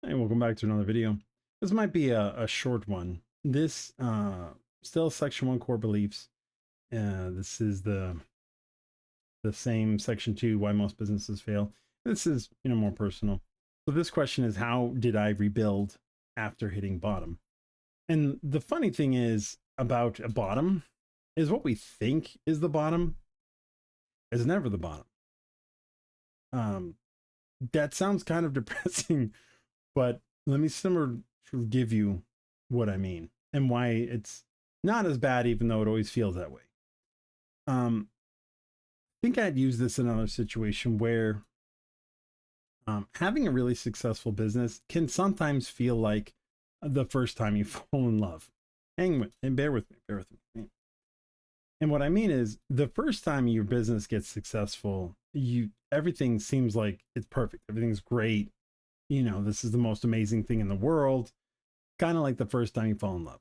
Hey, welcome back to another video. This might be a short one. This still section 1 core beliefs. This is the same section 2 why most businesses fail. This is more personal. So this question is, how did I rebuild after hitting bottom? And the funny thing is about a bottom is what we think is the bottom is never the bottom. That sounds kind of depressing, but let me sort of give you what I mean and why it's not as bad, even though it always feels that way. I think I'd use this in another situation where having a really successful business can sometimes feel like the first time you fall in love. Hang with and bear with me. And what I mean is, the first time your business gets successful, everything seems like it's perfect. Everything's great. This is the most amazing thing in the world. Kind of like the first time you fall in love.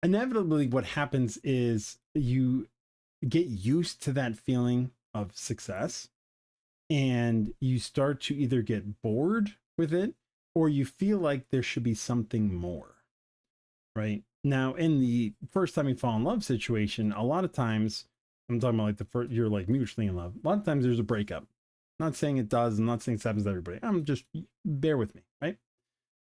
Inevitably, what happens is you get used to that feeling of success and you start to either get bored with it or you feel like there should be something more, right? Now, in the first time you fall in love situation, a lot of times, I'm talking about like the first, you're like mutually in love. A lot of times there's a breakup. Not saying it does. I'm not saying it happens to everybody. I'm just, bear with me, right?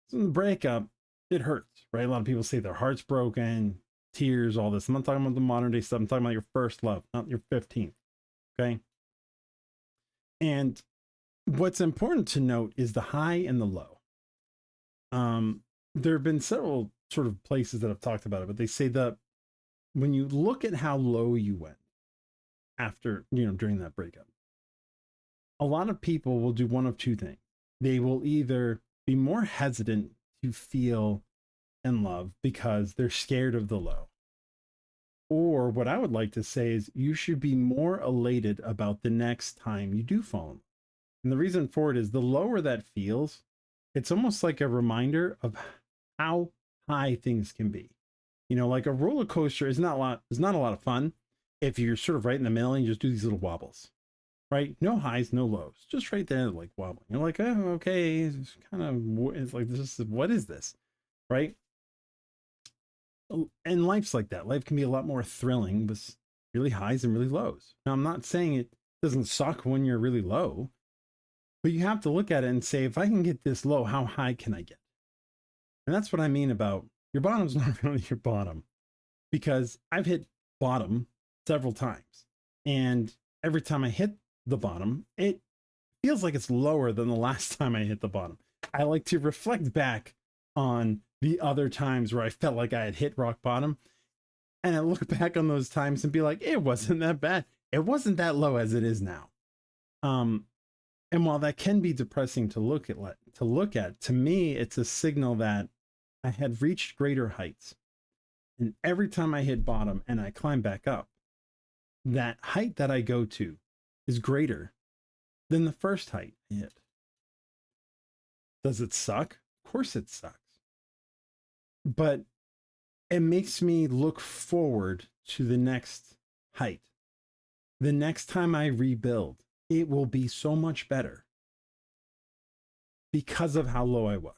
So in the breakup, it hurts, right? A lot of people say their heart's broken, tears, all this. I'm not talking about the modern day stuff. I'm talking about your first love, not your 15th. Okay. And what's important to note is the high and the low. There have been several sort of places that have talked about it, but they say that when you look at how low you went after, during that breakup, a lot of people will do one of two things. They will either be more hesitant to feel in love because they're scared of the low. Or what I would like to say is you should be more elated about the next time you do fall in love. And the reason for it is the lower that feels, it's almost like a reminder of how high things can be. Like a roller coaster is not a lot of fun if you're sort of right in the middle and you just do these little wobbles. Right? No highs, no lows, just right there, like wobbling. You're like, oh, okay, it's kind of, it's like, what is this? Right? And life's like that. Life can be a lot more thrilling with really highs and really lows. Now, I'm not saying it doesn't suck when you're really low, but you have to look at it and say, if I can get this low, how high can I get? And that's what I mean about your bottom's not really your bottom, because I've hit bottom several times. And every time I hit the bottom, it feels like it's lower than the last time I hit the bottom. I like to reflect back on the other times where I felt like I had hit rock bottom, and I look back on those times and be like, it wasn't that bad. It wasn't that low as it is now. And while that can be depressing to look at, to me, it's a signal that I had reached greater heights. And every time I hit bottom and I climb back up, that height that I go to is greater than the first height I hit. Does it suck? Of course it sucks. But it makes me look forward to the next height. The next time I rebuild, it will be so much better because of how low I was,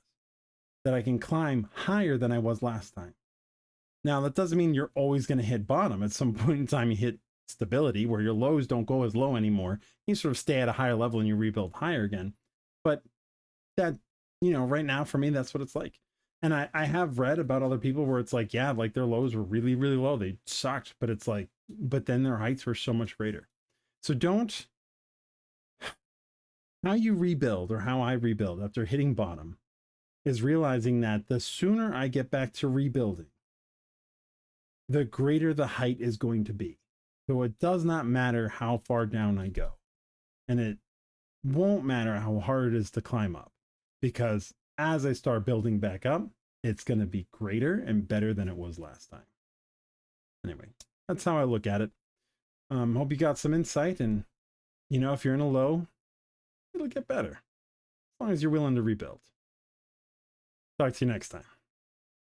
that I can climb higher than I was last time. Now, that doesn't mean you're always going to hit bottom. At some point in time, you hit stability where your lows don't go as low anymore. You sort of stay at a higher level and you rebuild higher again. But that, right now for me, that's what it's like. And I have read about other people where it's like, yeah, like their lows were really, really low. They sucked, but it's like, but then their heights were so much greater. So how you rebuild, or how I rebuild after hitting bottom, is realizing that the sooner I get back to rebuilding, the greater the height is going to be. So it does not matter how far down I go. And it won't matter how hard it is to climb up, because as I start building back up, it's going to be greater and better than it was last time. Anyway, that's how I look at it. Hope you got some insight, and if you're in a low, it'll get better as long as you're willing to rebuild. Talk to you next time.